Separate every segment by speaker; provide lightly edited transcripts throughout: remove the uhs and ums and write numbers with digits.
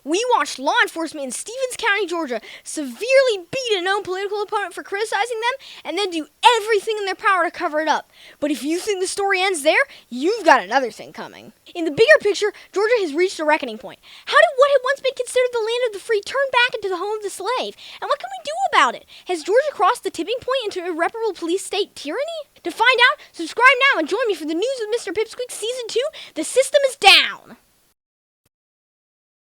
Speaker 1: we watched law enforcement in Stevens County, Georgia, severely beat a known political opponent for criticizing them, and then do everything in their power to cover it up. But if you think the story ends there, you've got another thing coming. In the bigger picture, Georgia has reached a reckoning point. How did what had once been considered the land of the free turn back into the home of the slave? And what can we do about it? Has Georgia crossed the tipping point into irreparable police state tyranny? To find out, subscribe now and join me for the news with Mr. Pipsqueak Season 2, The System is Down.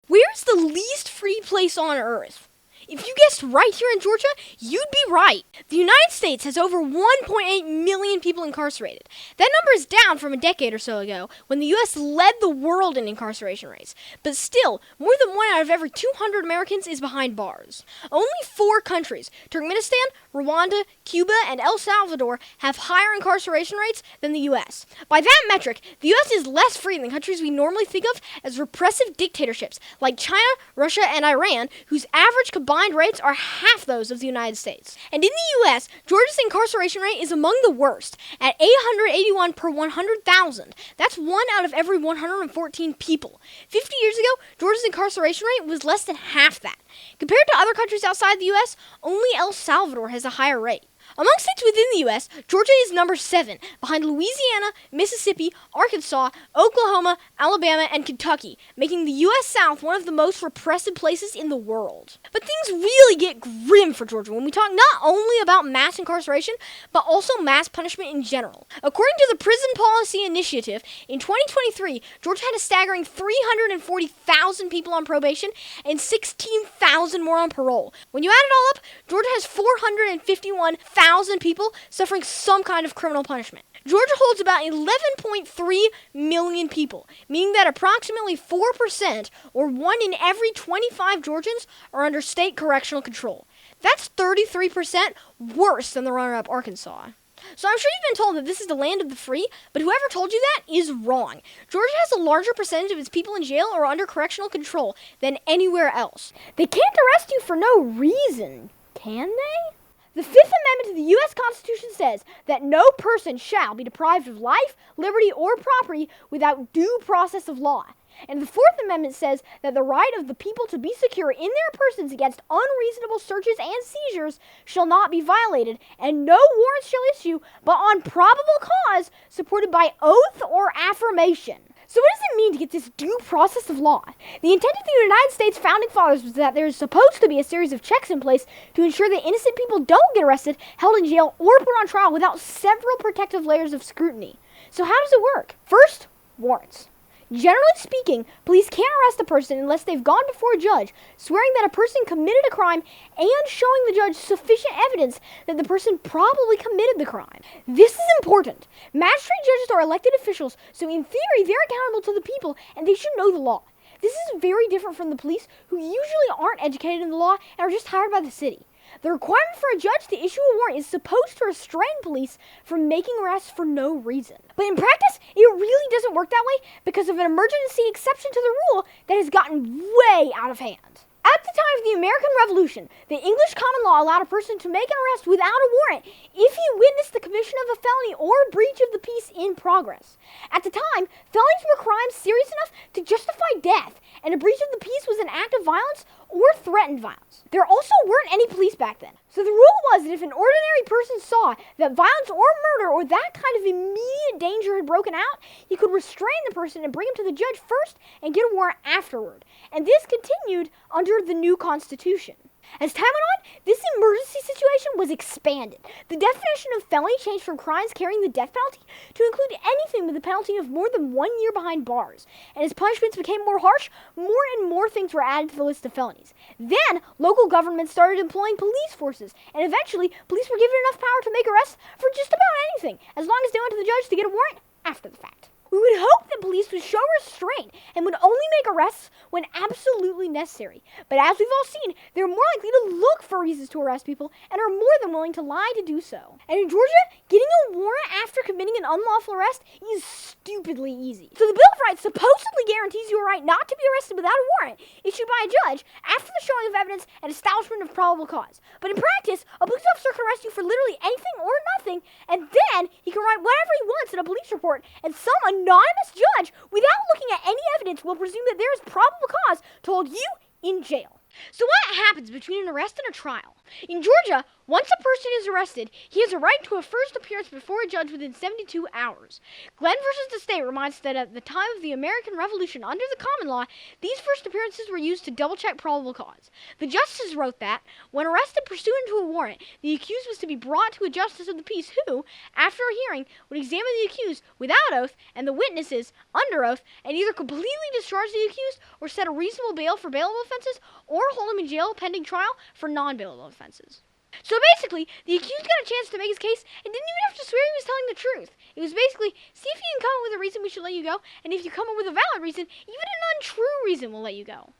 Speaker 1: Where's the least free place on earth? If you guessed right here in Georgia, you'd be right. The United States has over 1.8 million people incarcerated. That number is down from a decade or so ago, when the U.S. led the world in incarceration rates. But still, more than 1 out of every 200 Americans is behind bars. Only 4 countries, Turkmenistan, Rwanda, Cuba, and El Salvador, have higher incarceration rates than the U.S. By that metric, the U.S. is less free than countries we normally think of as repressive dictatorships, like China, Russia, and Iran, whose average combined rates are half those of the United States. And in the U.S., Georgia's incarceration rate is among the worst, at 881 per 100,000. That's 1 out of every 114 people. 50 years ago, Georgia's incarceration rate was less than half that. Compared to other countries outside the U.S., only El Salvador has a higher rate. Among states within the U.S., Georgia is number 7, behind Louisiana, Mississippi, Arkansas, Oklahoma, Alabama, and Kentucky, making the U.S. South one of the most repressive places in the world. But things really get grim for Georgia when we talk not only about mass incarceration, but also mass punishment in general. According to the Prison Policy Initiative, in 2023, Georgia had a staggering 340,000 people on probation and 16,000 more on parole. When you add it all up, Georgia has 451,000 people suffering some kind of criminal punishment. Georgia holds about 11.3 million people, meaning that approximately 4%, or 1 in every 25 Georgians, are under state correctional control. That's 33% worse than the runner-up Arkansas. So I'm sure you've been told that this is the land of the free, but whoever told you that is wrong. Georgia has a larger percentage of its people in jail or under correctional control than anywhere else. They can't arrest you for no reason, can they? The Fifth Amendment to the U.S. Constitution says that no person shall be deprived of life, liberty, or property without due process of law. And the Fourth Amendment says that the right of the people to be secure in their persons against unreasonable searches and seizures shall not be violated, and no warrants shall issue but on probable cause supported by oath or affirmation. So what does it mean to get this due process of law? The intent of the United States Founding Fathers was that there is supposed to be a series of checks in place to ensure that innocent people don't get arrested, held in jail, or put on trial without several protective layers of scrutiny. So how does it work? First, warrants. Generally speaking, police can't arrest a person unless they've gone before a judge, swearing that a person committed a crime and showing the judge sufficient evidence that the person probably committed the crime. This is important. Magistrate judges are elected officials, so in theory, they're accountable to the people, and they should know the law. This is very different from the police, who usually aren't educated in the law and are just hired by the city. The requirement for a judge to issue a warrant is supposed to restrain police from making arrests for no reason. But in practice, it really doesn't work that way because of an emergency exception to the rule that has gotten way out of hand. At the time of the American Revolution, the English common law allowed a person to make an arrest without a warrant if he witnessed the commission of a felony or breach of the peace in progress. At the time, felonies were crimes serious enough to justify death, and a breach of the peace was an act of violence or threatened violence. There also weren't any police back then. So the rule was that if an ordinary person saw that violence or murder or that kind of immediate danger had broken out, he could restrain the person and bring him to the judge first and get a warrant afterward. And this continued under the new Constitution. As time went on, this emergency situation was expanded. The definition of felony changed from crimes carrying the death penalty to include anything with a penalty of more than 1 year behind bars. And as punishments became more harsh, more and more things were added to the list of felonies. Then, local governments started employing police forces, and eventually, police were given enough power to make arrests for just about anything, as long as they went to the judge to get a warrant after the fact. We would hope that police would show restraint and would only make arrests when absolutely necessary. But as we've all seen, they're more likely to look for reasons to arrest people and are more than willing to lie to do so. And in Georgia, getting a warrant after committing an unlawful arrest is stupidly easy. So the Bill of Rights supposedly guarantees you a right not to be arrested without a warrant issued by a judge after the showing of evidence and establishment of probable cause. But in practice, a police officer can arrest you for literally anything or nothing, and then he can write whatever he wants in a police report, and some anonymous judge, without looking at any evidence, will presume that there is probable cause to hold you in jail. So what happens between an arrest and a trial? In Georgia, once a person is arrested, he has a right to a first appearance before a judge within 72 hours. Glenn versus the state reminds us that at the time of the American Revolution, under the common law, these first appearances were used to double-check probable cause. The justices wrote that, when arrested pursuant to a warrant, the accused was to be brought to a justice of the peace who, after a hearing, would examine the accused without oath and the witnesses under oath and either completely discharge the accused or set a reasonable bail for bailable offenses or hold him in jail pending trial for non-bailable offenses. So basically, the accused got a chance to make his case and didn't even have to swear he was telling the truth. It was basically, see if you can come up with a reason we should let you go, and if you come up with a valid reason, even an untrue reason will let you go.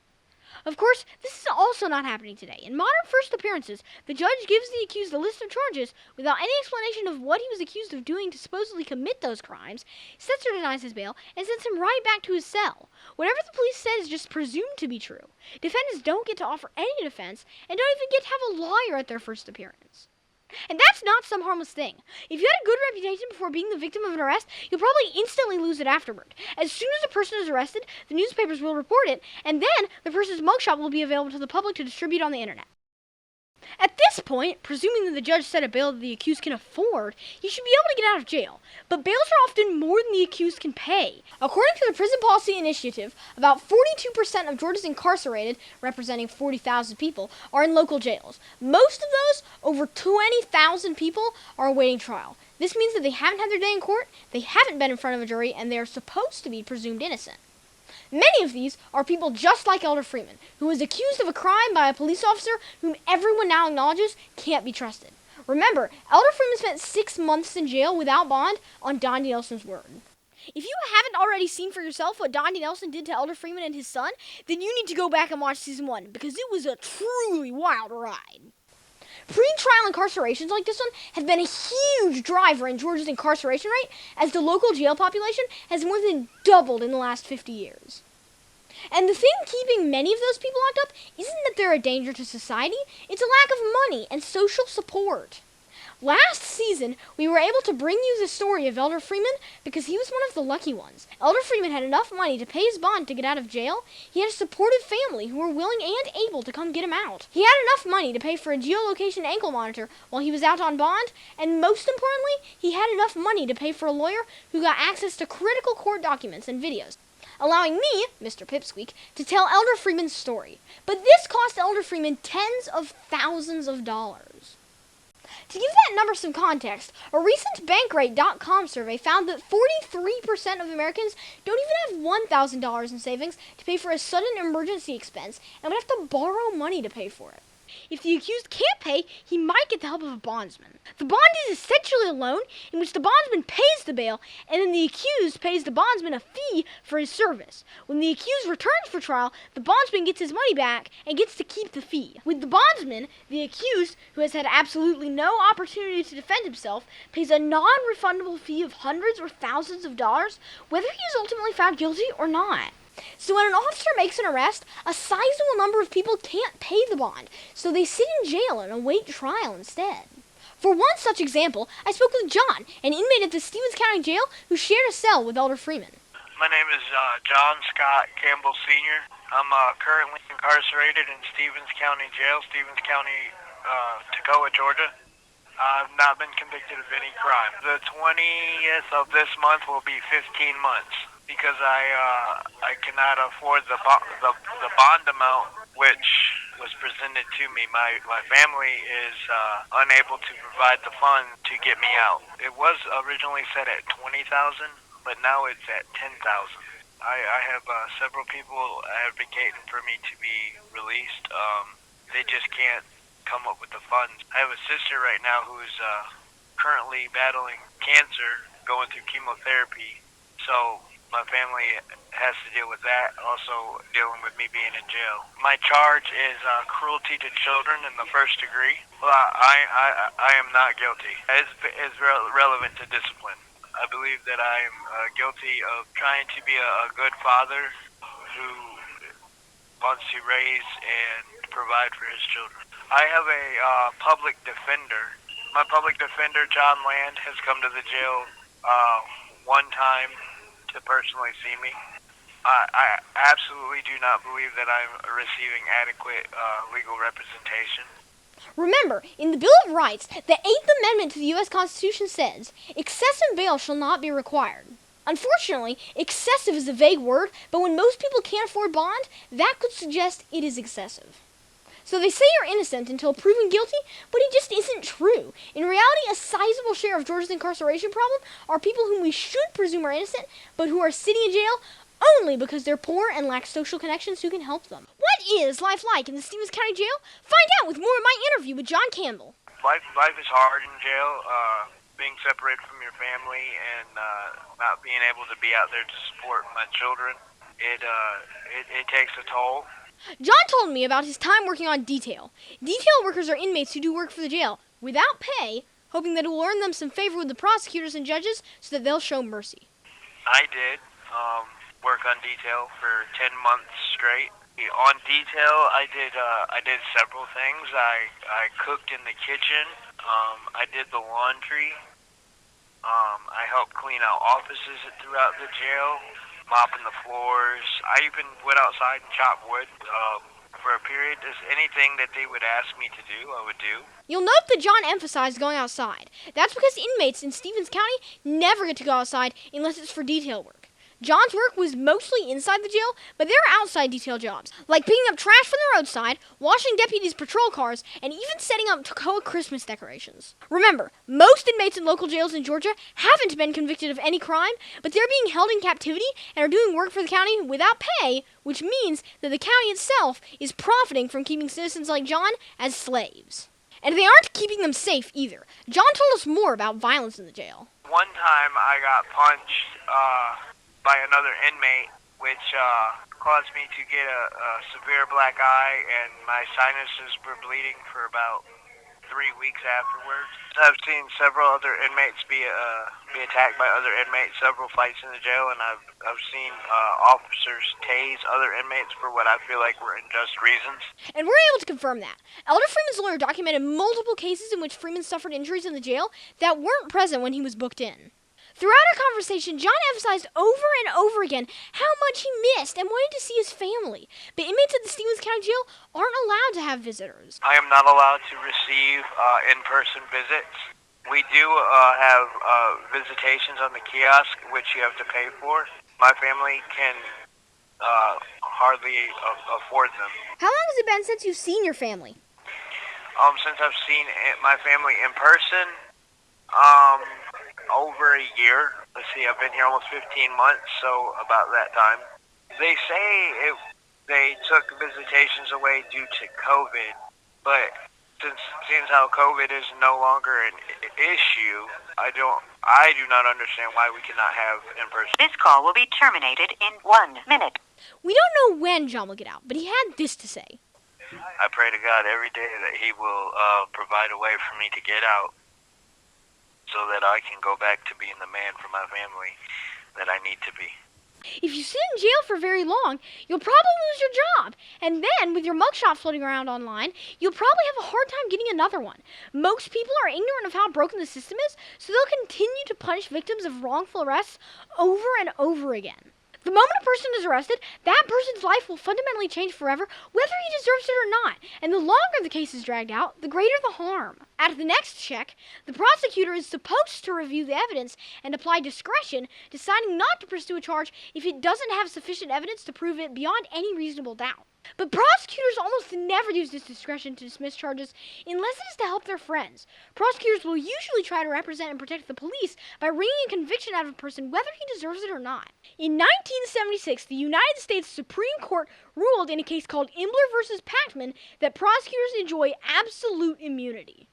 Speaker 1: Of course, this is also not happening today. In modern first appearances, the judge gives the accused a list of charges without any explanation of what he was accused of doing to supposedly commit those crimes, sets or denies his bail, and sends him right back to his cell. Whatever the police said is just presumed to be true. Defendants don't get to offer any defense, and don't even get to have a lawyer at their first appearance. And that's not some harmless thing. If you had a good reputation before being the victim of an arrest, you'll probably instantly lose it afterward. As soon as a person is arrested, the newspapers will report it, and then the person's mugshot will be available to the public to distribute on the internet. At this point, presuming that the judge set a bail that the accused can afford, he should be able to get out of jail. But bails are often more than the accused can pay. According to the Prison Policy Initiative, about 42% of Georgia's incarcerated, representing 40,000 people, are in local jails. Most of those, over 20,000 people, are awaiting trial. This means that they haven't had their day in court, they haven't been in front of a jury, and they are supposed to be presumed innocent. Many of these are people just like Elder Freeman, who was accused of a crime by a police officer whom everyone now acknowledges can't be trusted. Remember, Elder Freeman spent 6 months in jail without bond on Don D. Nelson's word. If you haven't already seen for yourself what Don D. Nelson did to Elder Freeman and his son, then you need to go back and watch season 1, because it was a truly wild ride. Pre-trial incarcerations like this one have been a huge driver in Georgia's incarceration rate, as the local jail population has more than doubled in the last 50 years. And the thing keeping many of those people locked up isn't that they're a danger to society, it's a lack of money and social support. Last season, we were able to bring you the story of Elder Freeman because he was one of the lucky ones. Elder Freeman had enough money to pay his bond to get out of jail. He had a supportive family who were willing and able to come get him out. He had enough money to pay for a geolocation ankle monitor while he was out on bond, and most importantly, he had enough money to pay for a lawyer who got access to critical court documents and videos, allowing me, Mr. Pipsqueak, to tell Elder Freeman's story. But this cost Elder Freeman tens of thousands of dollars. To give that number some context, a recent Bankrate.com survey found that 43% of Americans don't even have $1,000 in savings to pay for a sudden emergency expense and would have to borrow money to pay for it. If the accused can't pay, he might get the help of a bondsman. The bond is essentially a loan in which the bondsman pays the bail, and then the accused pays the bondsman a fee for his service. When the accused returns for trial, the bondsman gets his money back and gets to keep the fee. With the bondsman, the accused, who has had absolutely no opportunity to defend himself, pays a non-refundable fee of hundreds or thousands of dollars, whether he is ultimately found guilty or not. So when an officer makes an arrest, a sizable number of people can't pay the bond, so they sit in jail and await trial instead. For one such example, I spoke with John, an inmate at the Stevens County Jail who shared a cell with Elder Freeman.
Speaker 2: My name is John Campbell Sr. I'm currently incarcerated in Stevens County Jail, Stevens County, Toccoa, Georgia. I've not been convicted of any crime. The 20th of this month will be 15 months. Because I cannot afford the bond amount which was presented to me. My family is unable to provide the fund to get me out. It was originally set at $20,000, but now it's at $10,000. I have several people advocating for me to be released. They just can't come up with the funds. I have a sister right now who's currently battling cancer, going through chemotherapy. So my family has to deal with that, also dealing with me being in jail. My charge is cruelty to children in the first degree. Well, I am not guilty. It's relevant to discipline. I believe that I am guilty of trying to be a good father who wants to raise and provide for his children. I have a public defender. My public defender, John Land, has come to the jail one time to personally see me. I absolutely do not believe that I'm receiving adequate legal representation.
Speaker 1: Remember, in the Bill of Rights, the 8th Amendment to the U.S. Constitution says, excessive bail shall not be required. Unfortunately, excessive is a vague word, but when most people can't afford bond, that could suggest it is excessive. So they say you're innocent until proven guilty, but it just isn't true. In reality, a sizable share of Georgia's incarceration problem are people whom we should presume are innocent, but who are sitting in jail only because they're poor and lack social connections who can help them. What is life like in the Stevens County Jail? Find out with more of my interview with John Campbell.
Speaker 2: Life is hard in jail. Being separated from your family and not being able to be out there to support my children, it takes a toll.
Speaker 1: John told me about his time working on detail. Detail workers are inmates who do work for the jail without pay, hoping that it will earn them some favor with the prosecutors and judges so that they'll show mercy.
Speaker 2: I did work on detail for 10 months straight. On detail, I did several things. I cooked in the kitchen. I did the laundry. I helped clean out offices throughout the jail, mopping the floors. I even went outside and chopped wood for a period. Just anything that they would ask me to do, I would do.
Speaker 1: You'll note that John emphasized going outside. That's because inmates in Stevens County never get to go outside unless it's for detail work. John's work was mostly inside the jail, but there are outside detail jobs, like picking up trash from the roadside, washing deputies' patrol cars, and even setting up Toccoa Christmas decorations. Remember, most inmates in local jails in Georgia haven't been convicted of any crime, but they're being held in captivity and are doing work for the county without pay, which means that the county itself is profiting from keeping citizens like John as slaves. And they aren't keeping them safe either. John told us more about violence in the jail.
Speaker 2: One time I got punched by another inmate, which caused me to get a severe black eye, and my sinuses were bleeding for about 3 weeks afterwards. I've seen several other inmates be attacked by other inmates, several fights in the jail, and I've seen officers tase other inmates for what I feel like were unjust reasons.
Speaker 1: And we're able to confirm that. Elder Freeman's lawyer documented multiple cases in which Freeman suffered injuries in the jail that weren't present when he was booked in. Throughout our conversation, John emphasized over and over again how much he missed and wanted to see his family. But inmates at the Stevens County Jail aren't allowed to have visitors.
Speaker 2: I am not allowed to receive in-person visits. We do have visitations on the kiosk, which you have to pay for. My family can hardly afford them.
Speaker 1: How long has it been since you've seen your family?
Speaker 2: Since I've seen my family in person, over a year. Let's see, I've been here almost 15 months, so about that time. They say they took visitations away due to COVID, but since how COVID is no longer an issue, I do not understand why we cannot have in person.
Speaker 3: This call will be terminated in 1 minute.
Speaker 1: We don't know when John will get out, but he had this to say.
Speaker 2: I pray to God every day that he will provide a way for me to get out, so that I can go back to being the man for my family that I need to be.
Speaker 1: If you sit in jail for very long, you'll probably lose your job. And then, with your mugshot floating around online, you'll probably have a hard time getting another one. Most people are ignorant of how broken the system is, so they'll continue to punish victims of wrongful arrests over and over again. The moment a person is arrested, that person's life will fundamentally change forever, whether he deserves it or not. And the longer the case is dragged out, the greater the harm. At the next check, the prosecutor is supposed to review the evidence and apply discretion, deciding not to pursue a charge if it doesn't have sufficient evidence to prove it beyond any reasonable doubt. But prosecutors almost never use this discretion to dismiss charges unless it is to help their friends. Prosecutors will usually try to represent and protect the police by wringing a conviction out of a person whether he deserves it or not. In 1976, the United States Supreme Court ruled in a case called Imbler v. Packman that prosecutors enjoy absolute immunity.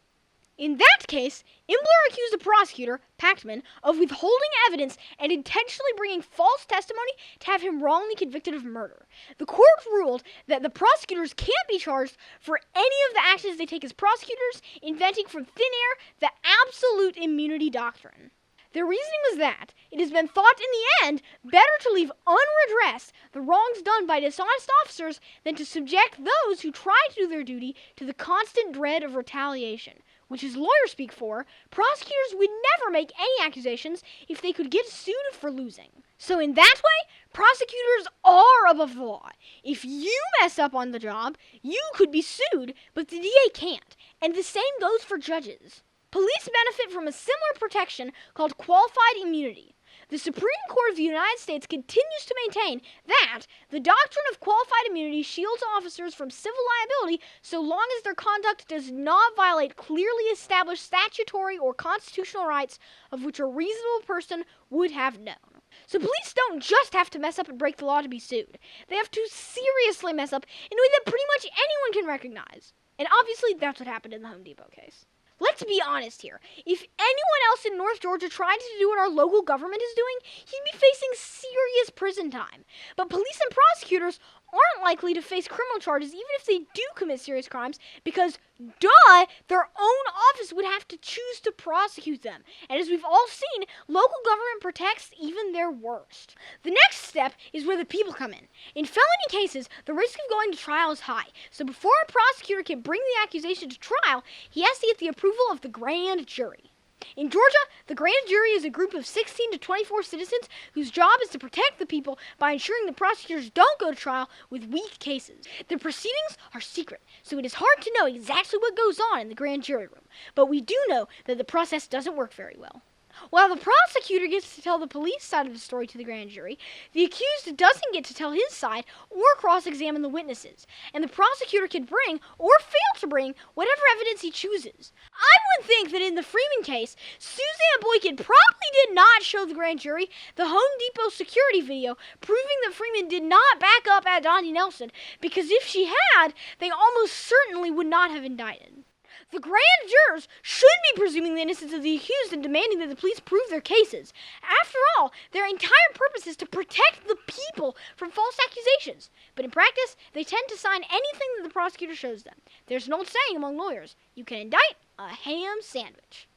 Speaker 1: In that case, Imbler accused the prosecutor, Packman, of withholding evidence and intentionally bringing false testimony to have him wrongly convicted of murder. The court ruled that the prosecutors can't be charged for any of the actions they take as prosecutors, inventing from thin air the absolute immunity doctrine. Their reasoning was that it has been thought in the end better to leave unredressed the wrongs done by dishonest officers than to subject those who try to do their duty to the constant dread of retaliation, which is lawyer speak for, prosecutors would never make any accusations if they could get sued for losing. So in that way, prosecutors are above the law. If you mess up on the job, you could be sued, but the DA can't. And the same goes for judges. Police benefit from a similar protection called qualified immunity. The Supreme Court of the United States continues to maintain that the doctrine of qualified immunity shields officers from civil liability so long as their conduct does not violate clearly established statutory or constitutional rights of which a reasonable person would have known. So police don't just have to mess up and break the law to be sued. They have to seriously mess up in a way that pretty much anyone can recognize. And obviously that's what happened in the Home Depot case. Let's be honest here. If anyone else in North Georgia tried to do what our local government is doing, he'd be facing serious prison time. But police and prosecutors aren't likely to face criminal charges even if they do commit serious crimes because, duh, their own office would have to choose to prosecute them. And as we've all seen, local government protects even their worst. The next step is where the people come in. In felony cases, the risk of going to trial is high. So before a prosecutor can bring the accusation to trial, he has to get the approval of the grand jury. In Georgia, the grand jury is a group of 16 to 24 citizens whose job is to protect the people by ensuring the prosecutors don't go to trial with weak cases. The proceedings are secret, so it is hard to know exactly what goes on in the grand jury room, but we do know that the process doesn't work very well. While the prosecutor gets to tell the police side of the story to the grand jury, the accused doesn't get to tell his side or cross-examine the witnesses, and the prosecutor can bring, or fail to bring, whatever evidence he chooses. I would think that in the Freeman case, Suzanne Boykin probably did not show the grand jury the Home Depot security video proving that Freeman did not back up at Donnie Nelson, because if she had, they almost certainly would not have indicted. The grand jurors should be presuming the innocence of the accused and demanding that the police prove their cases. After all, their entire purpose is to protect the people from false accusations. But in practice, they tend to sign anything that the prosecutor shows them. There's an old saying among lawyers, you can indict a ham sandwich.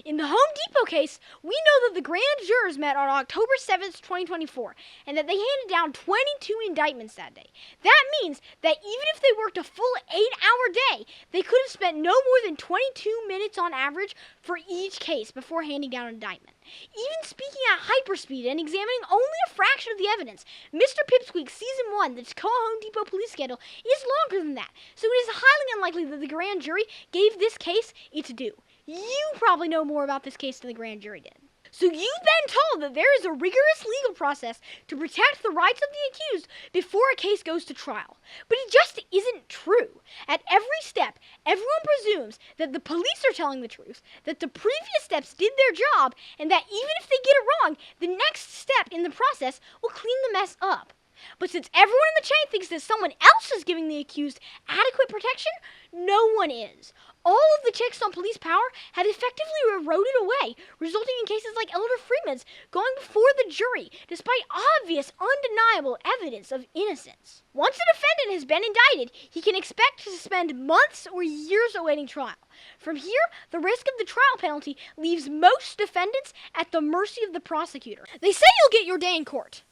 Speaker 1: In the Home Depot case, we know that the grand jurors met on October 7th, 2024, and that they handed down 22 indictments that day. That means that even if they worked a full 8-hour day, they could have spent no more than 22 minutes on average for each case before handing down an indictment. Even speaking at hyperspeed and examining only a fraction of the evidence, Mr. Pipsqueak Season 1, the Tacoma Home Depot police scandal, is longer than that, so it is highly unlikely that the grand jury gave this case its due. You probably know more about this case than the grand jury did. So you've been told that there is a rigorous legal process to protect the rights of the accused before a case goes to trial. But it just isn't true. At every step, everyone presumes that the police are telling the truth, that the previous steps did their job, and that even if they get it wrong, the next step in the process will clean the mess up. But since everyone in the chain thinks that someone else is giving the accused adequate protection, no one is. All of the checks on police power had effectively eroded away, resulting in cases like Elder Freeman's going before the jury, despite obvious, undeniable evidence of innocence. Once a defendant has been indicted, he can expect to spend months or years awaiting trial. From here, the risk of the trial penalty leaves most defendants at the mercy of the prosecutor. They say you'll get your day in court,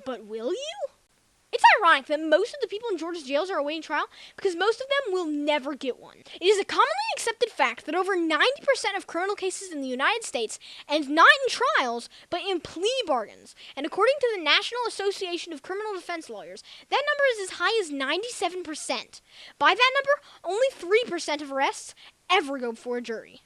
Speaker 1: but will you? It's ironic that most of the people in Georgia's jails are awaiting trial because most of them will never get one. It is a commonly accepted fact that over 90% of criminal cases in the United States end not in trials, but in plea bargains. And according to the National Association of Criminal Defense Lawyers, that number is as high as 97%. By that number, only 3% of arrests ever go before a jury.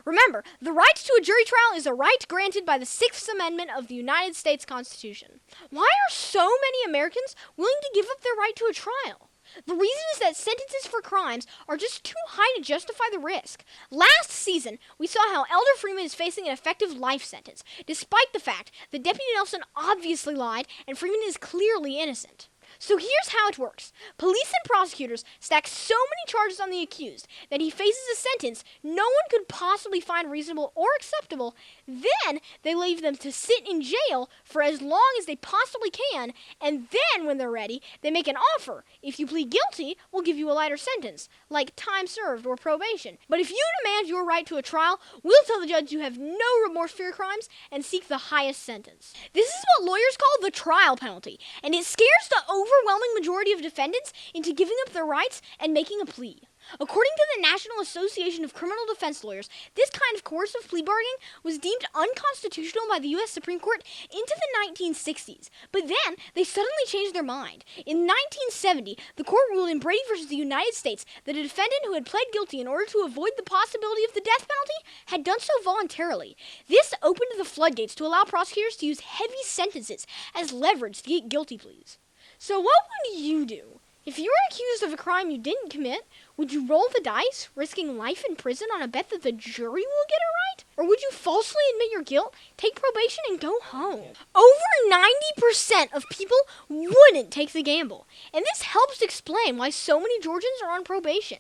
Speaker 1: Remember, the right to a jury trial is a right granted by the 6th Amendment of the United States Constitution. Why are so many Americans willing to give up their right to a trial? The reason is that sentences for crimes are just too high to justify the risk. Last season, we saw how Elder Freeman is facing an effective life sentence, despite the fact that Deputy Nelson obviously lied and Freeman is clearly innocent. So here's how it works. Police and prosecutors stack so many charges on the accused that he faces a sentence no one could possibly find reasonable or acceptable. Then they leave them to sit in jail for as long as they possibly can, and then when they're ready, they make an offer. If you plead guilty, we'll give you a lighter sentence, like time served or probation. But if you demand your right to a trial, we'll tell the judge you have no remorse for your crimes and seek the highest sentence. This is what lawyers call the trial penalty, and it scares the overwhelming majority of defendants into giving up their rights and making a plea. According to the National Association of Criminal Defense Lawyers, this kind of coercive plea bargaining was deemed unconstitutional by the U.S. Supreme Court into the 1960s. But then, they suddenly changed their mind. In 1970, the court ruled in Brady v. the United States that a defendant who had pled guilty in order to avoid the possibility of the death penalty had done so voluntarily. This opened the floodgates to allow prosecutors to use heavy sentences as leverage to get guilty pleas. So what would you do? If you were accused of a crime you didn't commit, would you roll the dice, risking life in prison on a bet that the jury will get it right? Or would you falsely admit your guilt, take probation, and go home? Over 90% of people wouldn't take the gamble, and this helps explain why so many Georgians are on probation.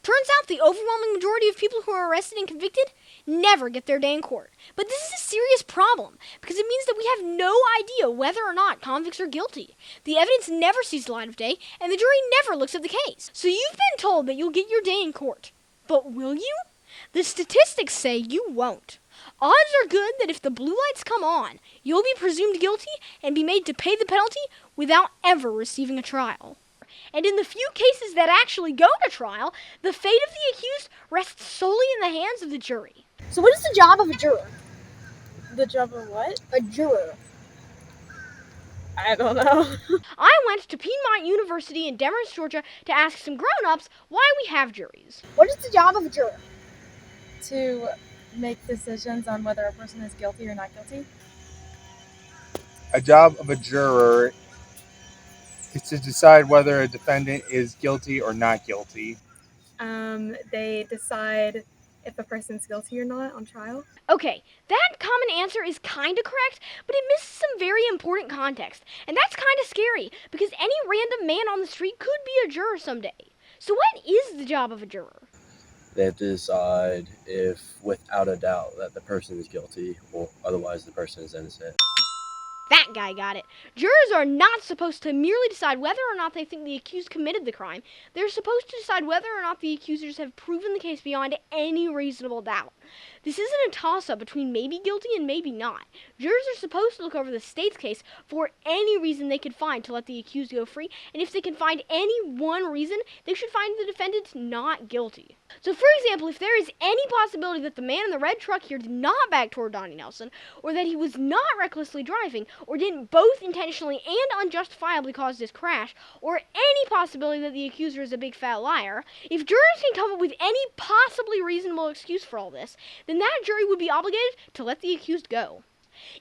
Speaker 1: Turns out the overwhelming majority of people who are arrested and convicted never get their day in court. But this is a serious problem, because it means that we have no idea whether or not convicts are guilty. The evidence never sees the light of day, and the jury never looks at the case. So you've been told that you'll get your day in court. But will you? The statistics say you won't. Odds are good that if the blue lights come on, you'll be presumed guilty and be made to pay the penalty without ever receiving a trial. And in the few cases that actually go to trial, the fate of the accused rests solely in the hands of the jury. So what is the job of a juror?
Speaker 4: The job of what?
Speaker 1: A juror.
Speaker 4: I don't know.
Speaker 1: I went to Piedmont University in Demorest, Georgia to ask some grown-ups why we have juries. What is the job of a juror?
Speaker 4: To make decisions on whether a person is guilty or not guilty.
Speaker 5: A job of a juror is to decide whether a defendant is guilty or not guilty.
Speaker 4: They decide if a person's guilty or not on trial.
Speaker 1: Okay, that common answer is kinda correct, but it misses some very important context. And that's kinda scary, because any random man on the street could be a juror someday. So what is the job of a juror?
Speaker 6: They have to decide if, without a doubt, that the person is guilty, or otherwise the person is innocent.
Speaker 1: That guy got it. Jurors are not supposed to merely decide whether or not they think the accused committed the crime. They're supposed to decide whether or not the accusers have proven the case beyond any reasonable doubt. This isn't a toss-up between maybe guilty and maybe not. Jurors are supposed to look over the state's case for any reason they could find to let the accused go free, and if they can find any one reason, they should find the defendant not guilty. So for example, if there is any possibility that the man in the red truck here did not back toward Donnie Nelson, or that he was not recklessly driving, or didn't both intentionally and unjustifiably cause this crash, or any possibility that the accuser is a big fat liar, if jurors can come up with any possibly reasonable excuse for all this, then that jury would be obligated to let the accused go.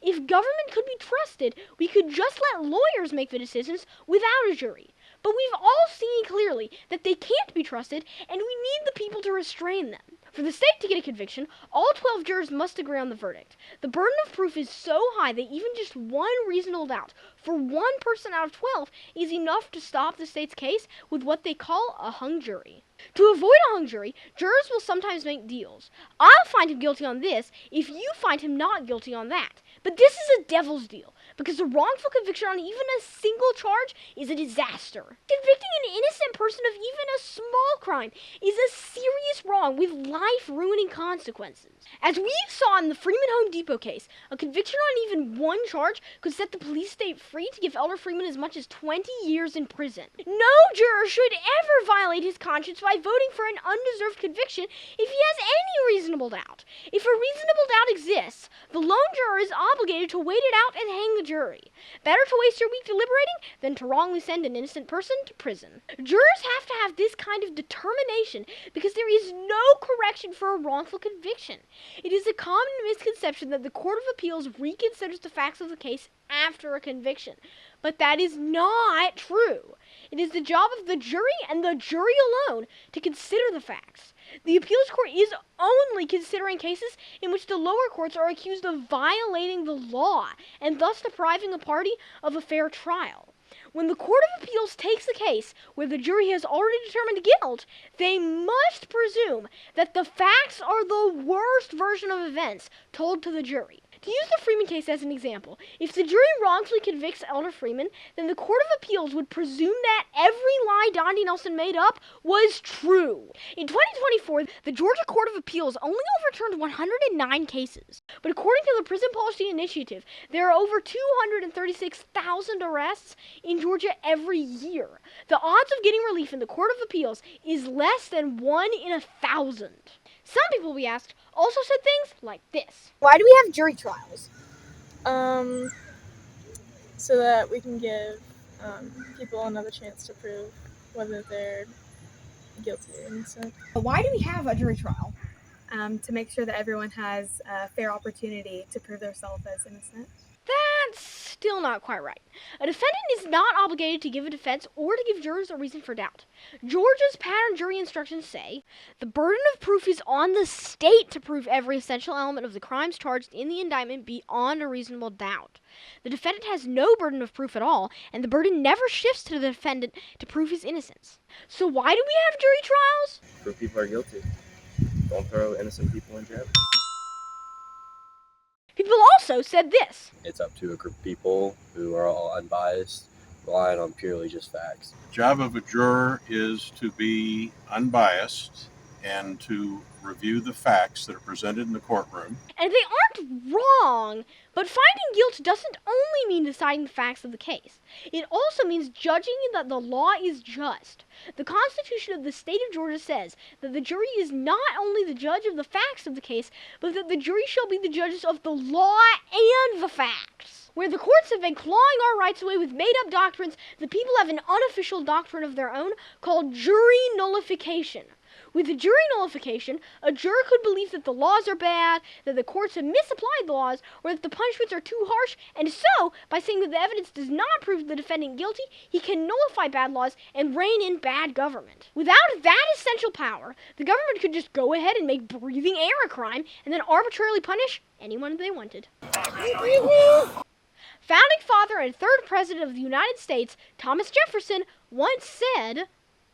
Speaker 1: If government could be trusted, we could just let lawyers make the decisions without a jury. But we've all seen clearly that they can't be trusted, and we need the people to restrain them. For the state to get a conviction, all 12 jurors must agree on the verdict. The burden of proof is so high that even just one reasonable doubt for one person out of 12 is enough to stop the state's case with what they call a hung jury. To avoid a hung jury, jurors will sometimes make deals. I'll find him guilty on this if you find him not guilty on that. But this is a devil's deal, because a wrongful conviction on even a single charge is a disaster. Convicting an innocent person of even a small crime is a serious wrong with life-ruining consequences. As we saw in the Freeman Home Depot case, a conviction on even one charge could set the police state free to give Elder Freeman as much as 20 years in prison. No juror should ever violate his conscience by voting for an undeserved conviction if he has any reasonable doubt. If a reasonable doubt exists, the lone juror is obligated to wait it out and hang the jury. Better to waste your week deliberating than to wrongly send an innocent person to prison. Jurors have to have this kind of determination because there is no correction for a wrongful conviction. It is a common misconception that the Court of Appeals reconsiders the facts of the case after a conviction. But that is not true. It is the job of the jury and the jury alone to consider the facts. The appeals court is only considering cases in which the lower courts are accused of violating the law and thus depriving a party of a fair trial. When the Court of Appeals takes a case where the jury has already determined guilt, they must presume that the facts are the worst version of events told to the jury. To use the Freeman case as an example, if the jury wrongfully convicts Elder Freeman, then the Court of Appeals would presume that every lie Donnie Nelson made up was true. In 2024, the Georgia Court of Appeals only overturned 109 cases. But according to the Prison Policy Initiative, there are over 236,000 arrests in Georgia every year. The odds of getting relief in the Court of Appeals is less than 1 in 1,000. Some people we asked also said things like this.
Speaker 7: Why do we have jury trials?
Speaker 4: So that we can give people another chance to prove whether they're guilty or innocent.
Speaker 7: Why do we have a jury trial?
Speaker 4: To make sure that everyone has a fair opportunity to prove themselves as innocent.
Speaker 1: That's still not quite right. A defendant is not obligated to give a defense or to give jurors a reason for doubt. Georgia's pattern jury instructions say the burden of proof is on the state to prove every essential element of the crimes charged in the indictment beyond a reasonable doubt. The defendant has no burden of proof at all, and the burden never shifts to the defendant to prove his innocence. So why do we have jury trials?
Speaker 6: Prove people are guilty. Don't throw innocent people in jail.
Speaker 1: People also said this.
Speaker 6: It's up to a group of people who are all unbiased, relying on purely just facts.
Speaker 8: The job of a juror is to be unbiased and to review the facts that are presented in the courtroom.
Speaker 1: And they aren't wrong, but finding guilt doesn't only mean deciding the facts of the case. It also means judging that the law is just. The Constitution of the state of Georgia says that the jury is not only the judge of the facts of the case, but that the jury shall be the judges of the law and the facts. Where the courts have been clawing our rights away with made-up doctrines, the people have an unofficial doctrine of their own called jury nullification. With a jury nullification, a juror could believe that the laws are bad, that the courts have misapplied the laws, or that the punishments are too harsh, and so, by saying that the evidence does not prove the defendant guilty, he can nullify bad laws and rein in bad government. Without that essential power, the government could just go ahead and make breathing air a crime, and then arbitrarily punish anyone they wanted. Founding father and third president of the United States, Thomas Jefferson, once said,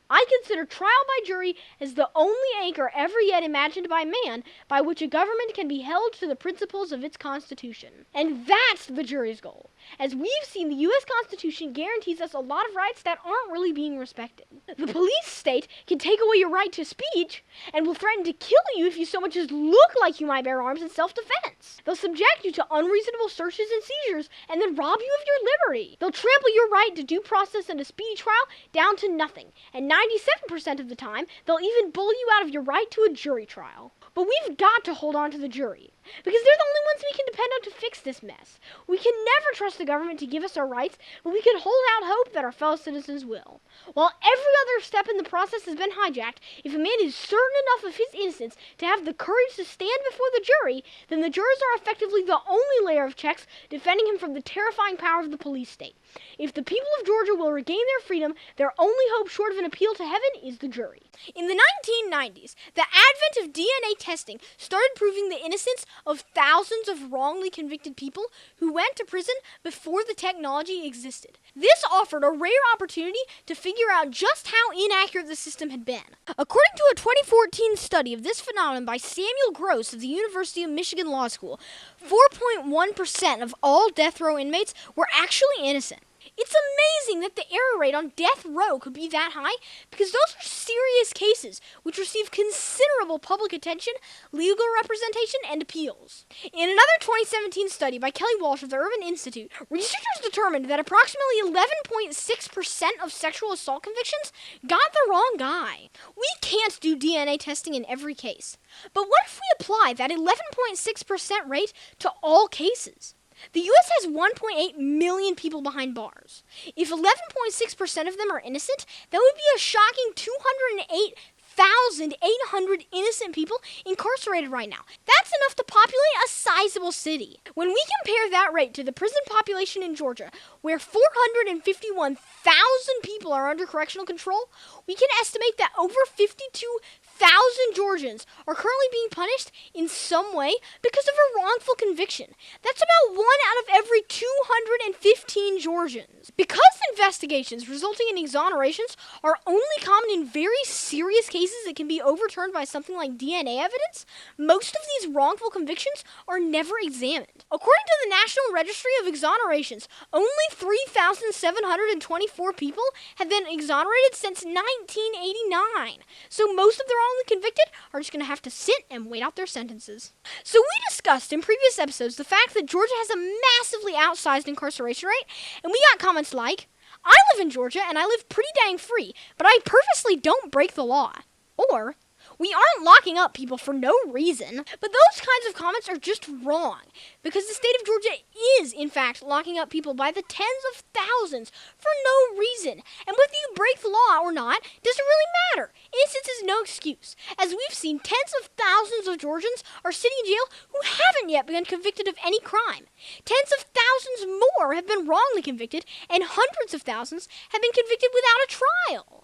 Speaker 1: "I consider trial by jury as the only anchor ever yet imagined by man by which a government can be held to the principles of its Constitution." And that's the jury's goal. As we've seen, the U.S. Constitution guarantees us a lot of rights that aren't really being respected. The police state can take away your right to speech and will threaten to kill you if you so much as look like you might bear arms in self-defense. They'll subject you to unreasonable searches and seizures and then rob you of your liberty. They'll trample your right to due process and a speedy trial down to nothing. And 97% of the time, they'll even bully you out of your right to a jury trial. But we've got to hold on to the jury, because they're the only ones we can depend on to fix this mess. We can never trust the government to give us our rights, but we can hold out hope that our fellow citizens will. While every other step in the process has been hijacked, if a man is certain enough of his innocence to have the courage to stand before the jury, then the jurors are effectively the only layer of checks defending him from the terrifying power of the police state. If the people of Georgia will regain their freedom, their only hope short of an appeal to heaven is the jury. In the 1990s, the advent of DNA testing started proving the innocence of thousands of wrongly convicted people who went to prison before the technology existed. This offered a rare opportunity to figure out just how inaccurate the system had been. According to a 2014 study of this phenomenon by Samuel Gross of the University of Michigan Law School, 4.1% of all death row inmates were actually innocent. It's amazing that the error rate on death row could be that high, because those are serious cases which receive considerable public attention, legal representation, and appeals. In another 2017 study by Kelly Walsh of the Urban Institute, researchers determined that approximately 11.6% of sexual assault convictions got the wrong guy. We can't do DNA testing in every case. But what if we apply that 11.6% rate to all cases? The U.S. has 1.8 million people behind bars. If 11.6% of them are innocent, that would be a shocking 208,800 innocent people incarcerated right now. That's enough to populate a sizable city. When we compare that rate to the prison population in Georgia, where 451,000 people are under correctional control, we can estimate that over 52,000 Georgians are currently being punished in some way because of a wrongful conviction. That's about 1 out of every 215 Georgians. Because investigations resulting in exonerations are only common in very serious cases, cases that can be overturned by something like DNA evidence, most of these wrongful convictions are never examined. According to the National Registry of Exonerations, only 3,724 people have been exonerated since 1989. So most of the wrongly convicted are just going to have to sit and wait out their sentences. So we discussed in previous episodes the fact that Georgia has a massively outsized incarceration rate, and we got comments like, I live in Georgia and I live pretty dang free, but I purposely don't break the law. Or, we aren't locking up people for no reason. But those kinds of comments are just wrong, because the state of Georgia is, in fact, locking up people by the tens of thousands for no reason. And whether you break the law or not doesn't really matter. Innocence is no excuse, as we've seen tens of thousands of Georgians are sitting in jail who haven't yet been convicted of any crime. Tens of thousands more have been wrongly convicted, and hundreds of thousands have been convicted without a trial.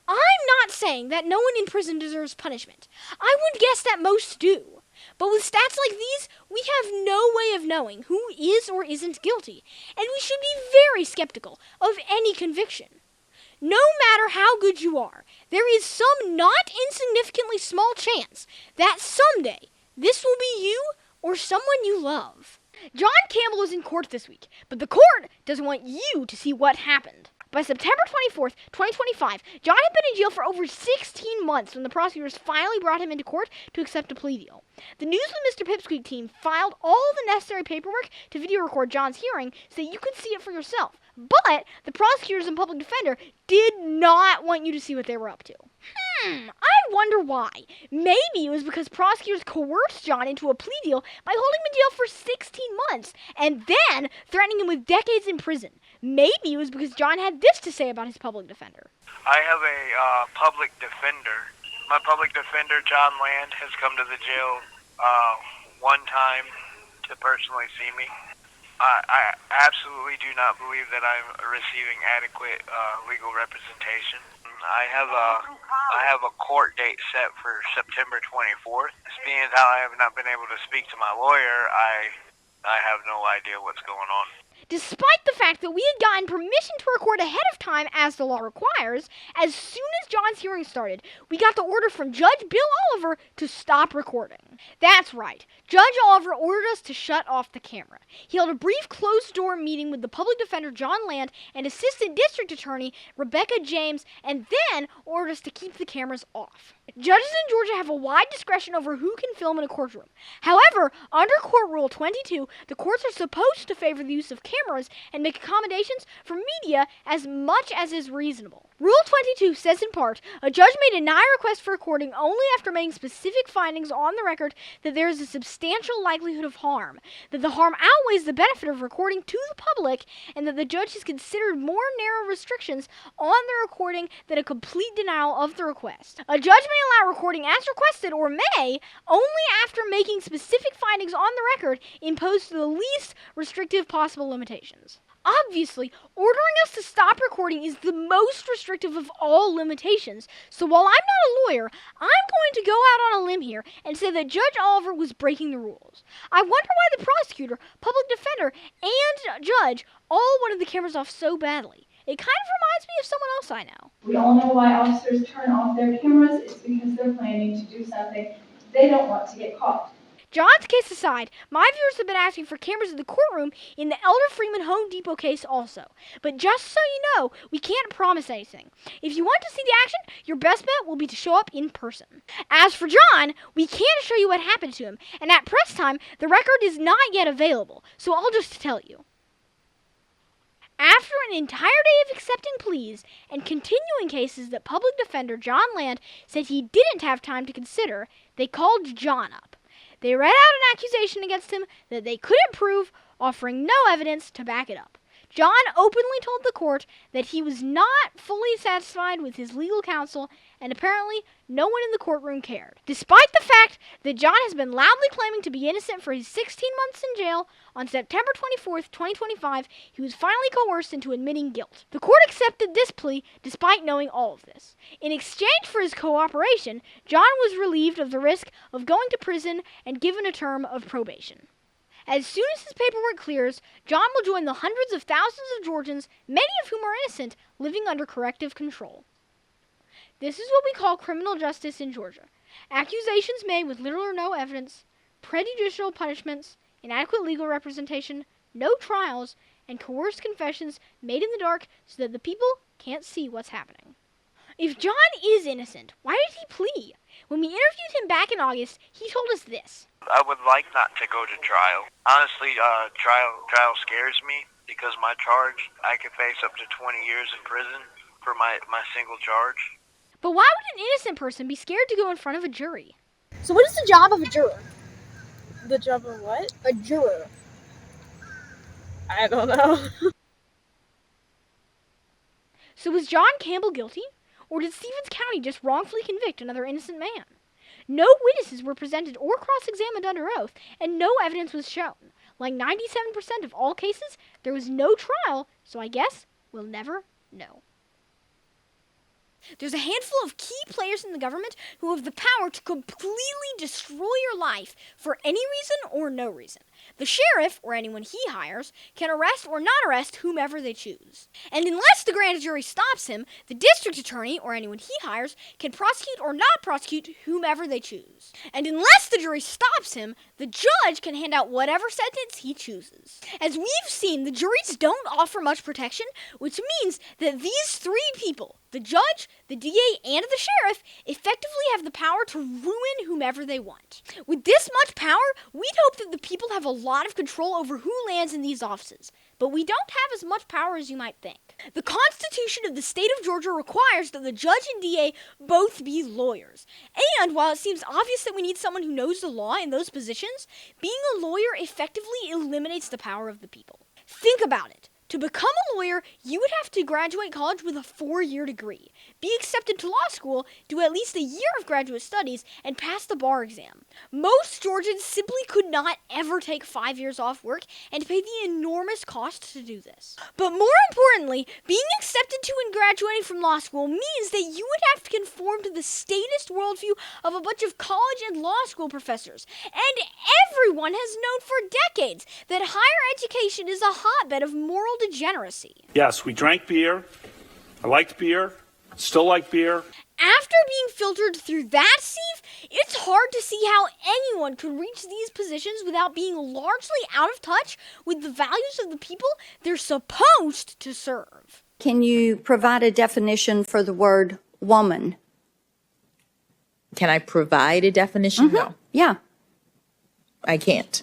Speaker 1: I'm not saying that no one in prison deserves punishment. I would guess that most do. But with stats like these, we have no way of knowing who is or isn't guilty, and we should be very skeptical of any conviction. No matter how good you are, there is some not insignificantly small chance that someday this will be you or someone you love. John Campbell is in court this week, but the court doesn't want you to see what happened. By September 24th, 2025, John had been in jail for over 16 months when the prosecutors finally brought him into court to accept a plea deal. The News with Mr. Pipsqueak team filed all the necessary paperwork to video record John's hearing so that you could see it for yourself. But the prosecutors and public defender did not want you to see what they were up to. I wonder why. Maybe it was because prosecutors coerced John into a plea deal by holding him in jail for 16 months and then threatening him with decades in prison. Maybe it was because John had this to say about his public defender.
Speaker 2: I have a public defender. My public defender, John Land, has come to the jail one time to personally see me. I absolutely do not believe that I'm receiving adequate legal representation. I have a court date set for September 24th. Being as how I have not been able to speak to my lawyer, I have no idea what's going on.
Speaker 1: Despite the fact that we had gotten permission to record ahead of time as the law requires, as soon as John's hearing started, we got the order from Judge Bill Oliver to stop recording. That's right. Judge Oliver ordered us to shut off the camera. He held a brief closed-door meeting with the public defender John Land and Assistant District Attorney Rebecca James, and then ordered us to keep the cameras off. Judges in Georgia have a wide discretion over who can film in a courtroom. However, under Court Rule 22, the courts are supposed to favor the use of cameras and make accommodations for media as much as is reasonable. Rule 22 says in part, a judge may deny a request for recording only after making specific findings on the record that there is a substantial likelihood of harm, that the harm outweighs the benefit of recording to the public, and that the judge has considered more narrow restrictions on the recording than a complete denial of the request. A judge may allow recording as requested, or may, only after making specific findings on the record imposed to the least restrictive possible limitations. Obviously, ordering us to stop recording is the most restrictive of all limitations, so while I'm not a lawyer, I'm going to go out on a limb here and say that Judge Oliver was breaking the rules. I wonder why the prosecutor, public defender, and judge all wanted the cameras off so badly. It kind of reminds me of someone else I know.
Speaker 9: We all know why officers turn off their cameras. It's because they're planning to do something they don't want to get caught.
Speaker 1: John's case aside, my viewers have been asking for cameras in the courtroom in the Elder Freeman Home Depot case also. But just so you know, we can't promise anything. If you want to see the action, your best bet will be to show up in person. As for John, we can't show you what happened to him, and at press time, the record is not yet available, so I'll just tell you. After an entire day of accepting pleas and continuing cases that public defender John Land said he didn't have time to consider, they called John up. They read out an accusation against him that they couldn't prove, offering no evidence to back it up. John openly told the court that he was not fully satisfied with his legal counsel, and apparently no one in the courtroom cared. Despite the fact that John has been loudly claiming to be innocent for his 16 months in jail, on September 24th, 2025, he was finally coerced into admitting guilt. The court accepted this plea despite knowing all of this. In exchange for his cooperation, John was relieved of the risk of going to prison and given a term of probation. As soon as his paperwork clears, John will join the hundreds of thousands of Georgians, many of whom are innocent, living under corrective control. This is what we call criminal justice in Georgia. Accusations made with little or no evidence, prejudicial punishments, inadequate legal representation, no trials, and coerced confessions made in the dark so that the people can't see what's happening. If John is innocent, why did he plea? When we interviewed him back in August, he told us this.
Speaker 2: I would like not to go to trial. Honestly, trial scares me because my charge, I could face up to 20 years in prison for my single charge.
Speaker 1: But why would an innocent person be scared to go in front of a jury?
Speaker 7: So what is the job of a juror?
Speaker 4: The job of what?
Speaker 7: A juror.
Speaker 4: I don't know.
Speaker 1: So was John Campbell guilty? Or did Stevens County just wrongfully convict another innocent man? No witnesses were presented or cross-examined under oath, and no evidence was shown. Like 97% of all cases, there was no trial, so I guess we'll never know. There's a handful of key players in the government who have the power to completely destroy your life for any reason or no reason. The sheriff, or anyone he hires, can arrest or not arrest whomever they choose. And unless the grand jury stops him, the district attorney, or anyone he hires, can prosecute or not prosecute whomever they choose. And unless the jury stops him, the judge can hand out whatever sentence he chooses. As we've seen, the juries don't offer much protection, which means that these three people, the judge, the DA, and the sheriff, effectively have the power to ruin whomever they want. With this much power, we'd hope that the people have a lot of control over who lands in these offices, but we don't have as much power as you might think. The Constitution of the state of Georgia requires that the judge and DA both be lawyers. And while it seems obvious that we need someone who knows the law in those positions, being a lawyer effectively eliminates the power of the people. Think about it. To become a lawyer, you would have to graduate college with a 4-year degree, be accepted to law school, do at least a year of graduate studies, and pass the bar exam. Most Georgians simply could not ever take 5 years off work and pay the enormous cost to do this. But more importantly, being accepted to and graduating from law school means that you would have to conform to the statist worldview of a bunch of college and law school professors. And everyone has known for decades that higher education is a hotbed of moral degeneracy.
Speaker 10: Yes, we drank beer. I liked beer. Still like beer.
Speaker 1: After being filtered through that sieve, it's hard to see how anyone could reach these positions without being largely out of touch with the values of the people they're supposed to serve.
Speaker 11: Can you provide a definition for the word woman?
Speaker 12: Can I provide a definition? No.
Speaker 11: Yeah.
Speaker 12: I can't.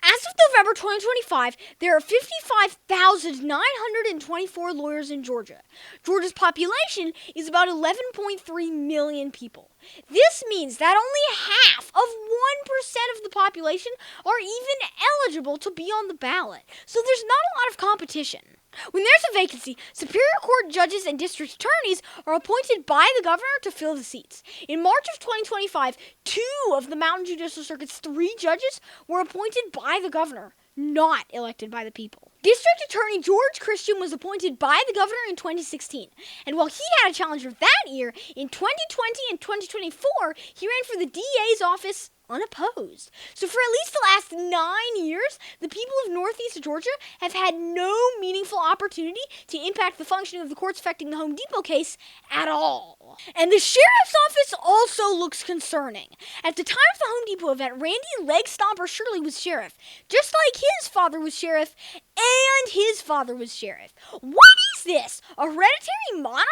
Speaker 1: As of November 2025, there are 55,924 lawyers in Georgia. Georgia's population is about 11.3 million people. This means that only half of 1% of the population are even eligible to be on the ballot. So there's not a lot of competition. When there's a vacancy, Superior Court judges and district attorneys are appointed by the governor to fill the seats. In March of 2025, 2 of the Mountain Judicial Circuit's 3 judges were appointed by the governor, not elected by the people. District Attorney George Christian was appointed by the governor in 2016, and while he had a challenger that year, in 2020 and 2024, he ran for the DA's office unopposed. So for at least the last 9 years, the people of Northeast Georgia have had no meaningful opportunity to impact the functioning of the courts affecting the Home Depot case at all. And the sheriff's office also looks concerning. At the time of the Home Depot event, Randy Leg Stomper Shirley was sheriff, just like his father was sheriff and his father was sheriff. What is this? A hereditary monarchy?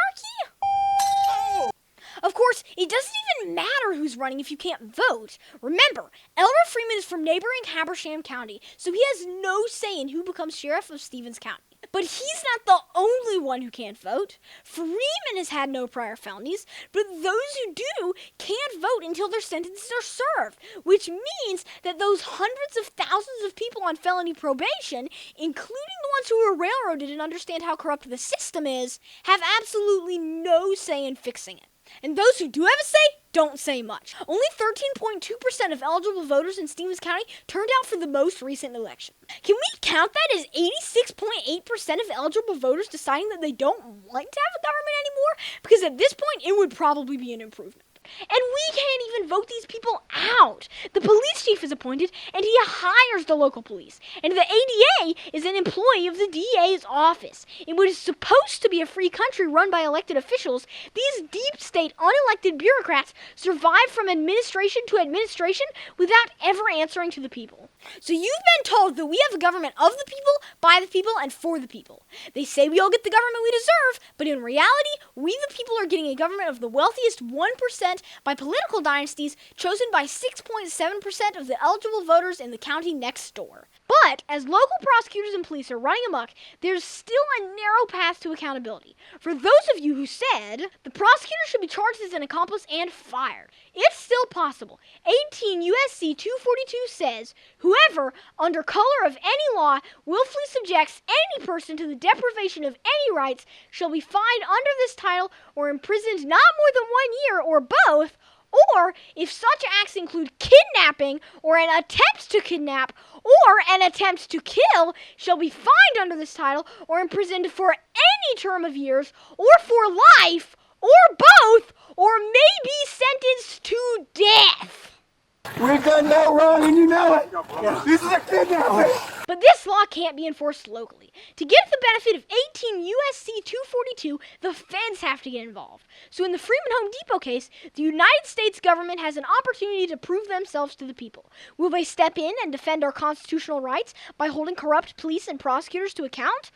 Speaker 1: Of course, it doesn't even matter who's running if you can't vote. Remember, Elmer Freeman is from neighboring Habersham County, so he has no say in who becomes sheriff of Stevens County. But he's not the only one who can't vote. Freeman has had no prior felonies, but those who do can't vote until their sentences are served, which means that those hundreds of thousands of people on felony probation, including the ones who were railroaded and understand how corrupt the system is, have absolutely no say in fixing it. And those who do have a say don't say much. Only 13.2% of eligible voters in Stevens County turned out for the most recent election. Can we count that as 86.8% of eligible voters deciding that they don't want to have a government anymore? Because at this point, it would probably be an improvement. And we can't even vote these people out. The police chief is appointed, and he hires the local police. And the ADA is an employee of the DA's office. In what is supposed to be a free country run by elected officials, these deep state unelected bureaucrats survive from administration to administration without ever answering to the people. So you've been told that we have a government of the people, by the people, and for the people. They say we all get the government we deserve, but in reality, we the people are getting a government of the wealthiest 1% by political dynasties chosen by 6.7% of the eligible voters in the county next door. But as local prosecutors and police are running amok, there's still a narrow path to accountability. For those of you who said the prosecutor should be charged as an accomplice and fired, it's still possible. 18 U.S.C. 242 says, whoever, under color of any law, willfully subjects any person to the deprivation of any rights shall be fined under this title or imprisoned not more than 1 year or both, or if such acts include kidnapping or an attempt to kidnap or an attempt to kill, shall be fined under this title or imprisoned for any term of years or for life or both or may be sentenced to death.
Speaker 13: We've done no wrong and you know it. This is a kidnapping.
Speaker 1: But this law can't be enforced locally. To get the benefit of 18 U.S.C. 242, the feds have to get involved. So in the Freeman Home Depot case, the United States government has an opportunity to prove themselves to the people. Will they step in and defend our constitutional rights by holding corrupt police and prosecutors to account?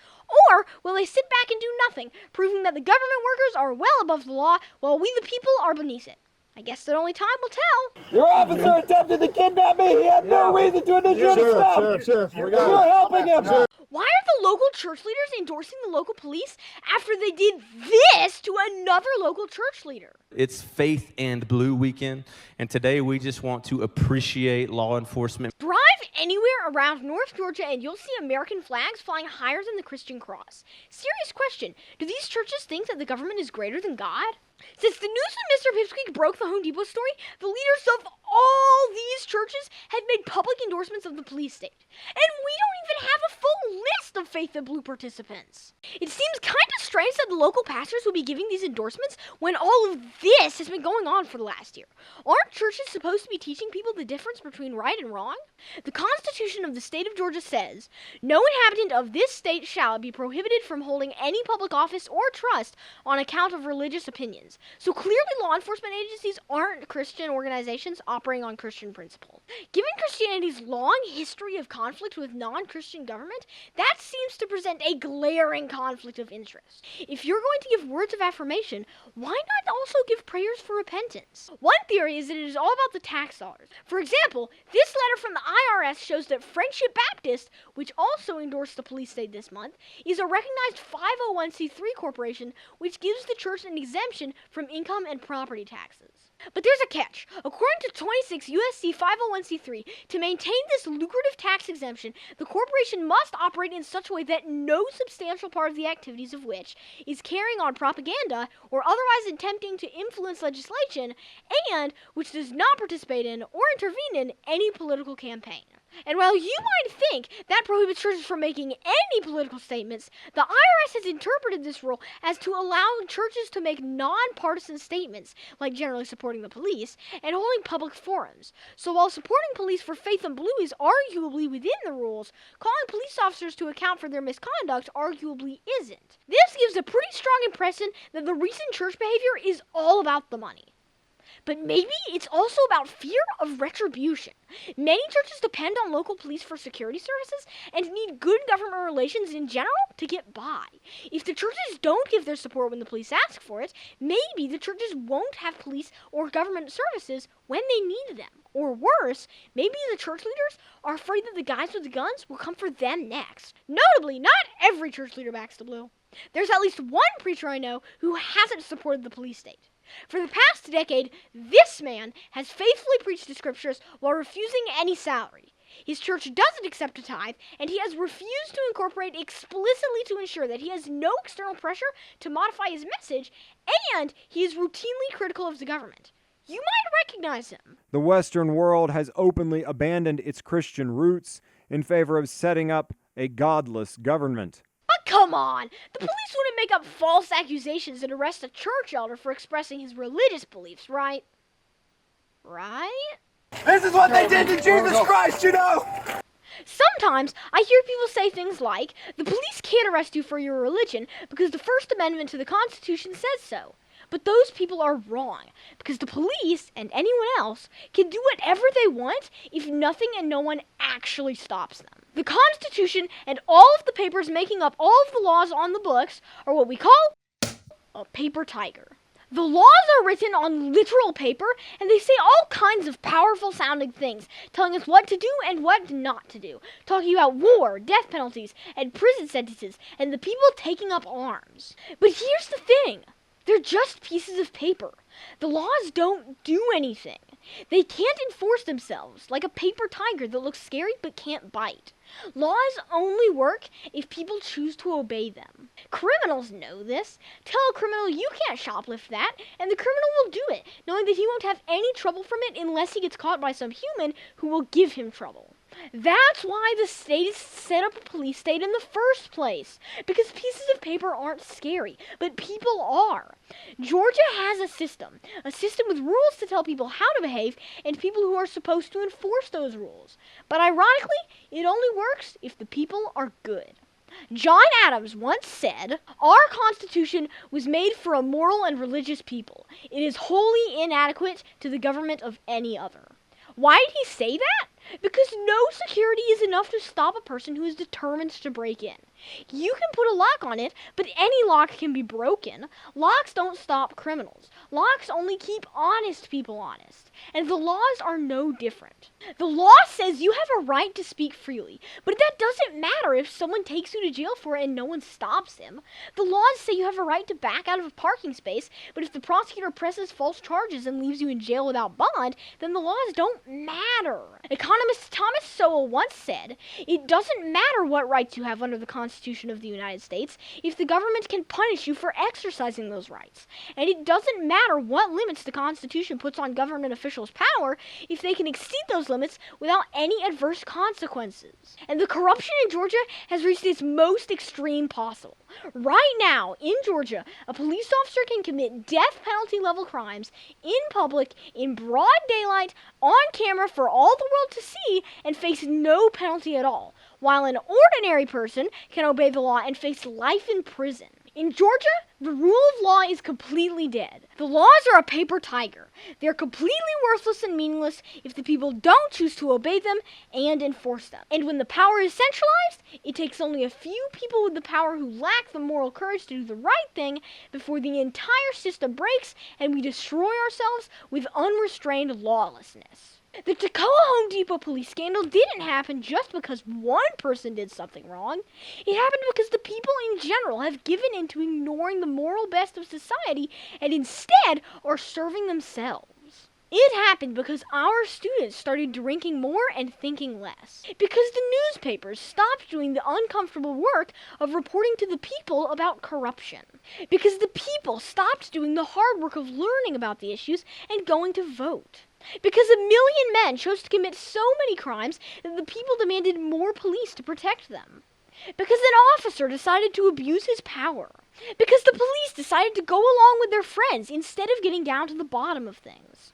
Speaker 1: Or will they sit back and do nothing, proving that the government workers are well above the law while we the people are beneath it? I guess that only time will tell.
Speaker 13: Your officer attempted to kidnap me. He had no reason to initiate a stop. Sure. You're helping him.
Speaker 1: Why are the local church leaders endorsing the local police after they did this to another local church leader?
Speaker 14: It's Faith and Blue weekend, and today we just want to appreciate law enforcement.
Speaker 1: Drive anywhere around North Georgia and you'll see American flags flying higher than the Christian cross. Serious question, do these churches think that the government is greater than God? Since the news of Mr. Pipsqueak broke the Home Depot story, the leaders of all these churches have made public endorsements of the police state. And we don't even have a full list of Faith and Blue participants. It seems kind of strange that the local pastors would be giving these endorsements when all of this has been going on for the last year. Aren't churches supposed to be teaching people the difference between right and wrong? The Constitution of the state of Georgia says, no inhabitant of this state shall be prohibited from holding any public office or trust on account of religious opinions. So clearly law enforcement agencies aren't Christian organizations operating on Christian principles. Given Christianity's long history of conflict with non-Christian government, that seems to present a glaring conflict of interest. If you're going to give words of affirmation, why not also give prayers for repentance? One theory is that it is all about the tax dollars. For example, this letter from the IRS shows that Friendship Baptist, which also endorsed the police state this month, is a recognized 501c3 corporation which gives the church an exemption from income and property taxes. But there's a catch. According to 26 U.S.C. 501c3, to maintain this lucrative tax exemption, the corporation must operate in such a way that no substantial part of the activities of which is carrying on propaganda or otherwise attempting to influence legislation, and which does not participate in or intervene in any political campaign. And while you might think that prohibits churches from making any political statements, the IRS has interpreted this rule as to allow churches to make non-partisan statements, like generally supporting the police, and holding public forums. So while supporting police for Faith and Blue is arguably within the rules, calling police officers to account for their misconduct arguably isn't. This gives a pretty strong impression that the recent church behavior is all about the money. But maybe it's also about fear of retribution. Many churches depend on local police for security services and need good government relations in general to get by. If the churches don't give their support when the police ask for it, maybe the churches won't have police or government services when they need them. Or worse, maybe the church leaders are afraid that the guys with the guns will come for them next. Notably, not every church leader backs the blue. There's at least one preacher I know who hasn't supported the police state. For the past decade, this man has faithfully preached the scriptures while refusing any salary. His church doesn't accept a tithe, and he has refused to incorporate explicitly to ensure that he has no external pressure to modify his message, and he is routinely critical of the government. You might recognize him.
Speaker 15: The Western world has openly abandoned its Christian roots in favor of setting up a godless government.
Speaker 1: But come on! The police wouldn't make up false accusations and arrest a church elder for expressing his religious beliefs, right? right?
Speaker 13: This is what they did to Jesus Christ, you know!
Speaker 1: Sometimes I hear people say things like, the police can't arrest you for your religion because the First Amendment to the Constitution says so. But those people are wrong, because the police and anyone else can do whatever they want if nothing and no one actually stops them. The Constitution and all of the papers making up all of the laws on the books are what we call a paper tiger. The laws are written on literal paper, and they say all kinds of powerful sounding things, telling us what to do and what not to do, talking about war, death penalties, and prison sentences, and the people taking up arms. But here's the thing. They're just pieces of paper. The laws don't do anything. They can't enforce themselves, like a paper tiger that looks scary but can't bite. Laws only work if people choose to obey them. Criminals know this. Tell a criminal you can't shoplift that, and the criminal will do it, knowing that he won't have any trouble from it unless he gets caught by some human who will give him trouble. That's why the state set up a police state in the first place, because pieces of paper aren't scary, but people are. Georgia has a system with rules to tell people how to behave and people who are supposed to enforce those rules. But ironically, it only works if the people are good. John Adams once said, "Our Constitution was made for a moral and religious people. It is wholly inadequate to the government of any other." Why did he say that? Because no security is enough to stop a person who is determined to break in. You can put a lock on it, but any lock can be broken. Locks don't stop criminals. Locks only keep honest people honest. And the laws are no different. The law says you have a right to speak freely, but that doesn't matter if someone takes you to jail for it and no one stops him. The laws say you have a right to back out of a parking space, but if the prosecutor presses false charges and leaves you in jail without bond, then the laws don't matter. Economist Thomas Sowell once said, "It doesn't matter what rights you have under the Constitution of the United States if the government can punish you for exercising those rights. And it doesn't matter what limits the Constitution puts on government officials' power if they can exceed those limits without any adverse consequences." And the corruption in Georgia has reached its most extreme possible. Right now, in Georgia, a police officer can commit death penalty level crimes in public, in broad daylight, on camera for all the world to see, and face no penalty at all, while an ordinary person can obey the law and face life in prison. In Georgia, the rule of law is completely dead. The laws are a paper tiger. They're completely worthless and meaningless if the people don't choose to obey them and enforce them. And when the power is centralized, it takes only a few people with the power who lack the moral courage to do the right thing before the entire system breaks and we destroy ourselves with unrestrained lawlessness. The Tacoma Home Depot police scandal didn't happen just because one person did something wrong. It happened because the people in general have given in to ignoring the moral best of society and instead are serving themselves. It happened because our students started drinking more and thinking less. Because the newspapers stopped doing the uncomfortable work of reporting to the people about corruption. Because the people stopped doing the hard work of learning about the issues and going to vote. Because 1 million men chose to commit so many crimes that the people demanded more police to protect them. Because an officer decided to abuse his power. Because the police decided to go along with their friends instead of getting down to the bottom of things.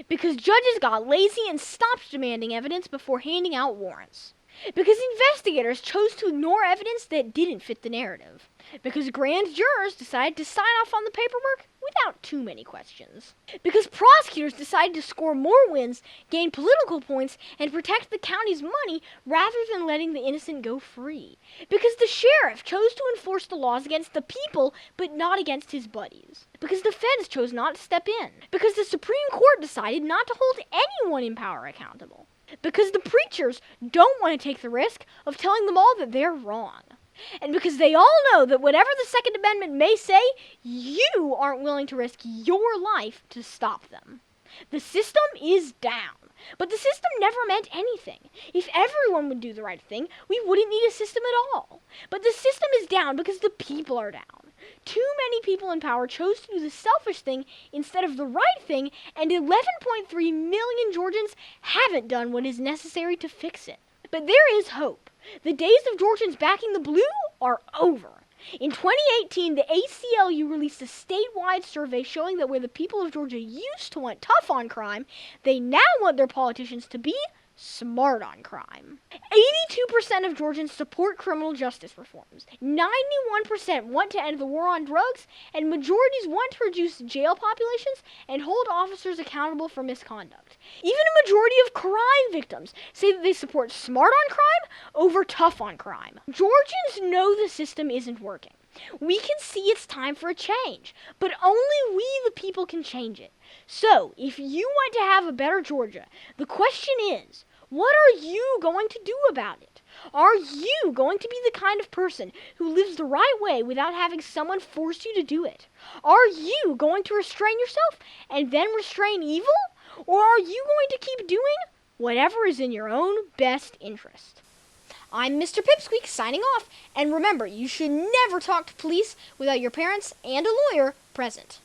Speaker 1: Because judges got lazy and stopped demanding evidence before handing out warrants. Because investigators chose to ignore evidence that didn't fit the narrative. Because grand jurors decided to sign off on the paperwork without too many questions. Because prosecutors decided to score more wins, gain political points, and protect the county's money rather than letting the innocent go free. Because the sheriff chose to enforce the laws against the people, but not against his buddies. Because the feds chose not to step in. Because the Supreme Court decided not to hold anyone in power accountable. Because the preachers don't want to take the risk of telling them all that they're wrong. And because they all know that whatever the Second Amendment may say, you aren't willing to risk your life to stop them. The system is down. But the system never meant anything. If everyone would do the right thing, we wouldn't need a system at all. But the system is down because the people are down. Too many people in power chose to do the selfish thing instead of the right thing, and 11.3 million Georgians haven't done what is necessary to fix it. But there is hope. The days of Georgians backing the blue are over. In 2018, the ACLU released a statewide survey showing that where the people of Georgia used to want tough on crime, they now want their politicians to be smart on crime. 82% of Georgians support criminal justice reforms. 91% want to end the war on drugs, and majorities want to reduce jail populations and hold officers accountable for misconduct. Even a majority of crime victims say that they support smart on crime over tough on crime. Georgians know the system isn't working. We can see it's time for a change, but only we the people can change it. So, if you want to have a better Georgia, the question is, what are you going to do about it? Are you going to be the kind of person who lives the right way without having someone force you to do it? Are you going to restrain yourself and then restrain evil? Or are you going to keep doing whatever is in your own best interest? I'm Mr. Pipsqueak signing off, and remember, you should never talk to police without your parents and a lawyer present.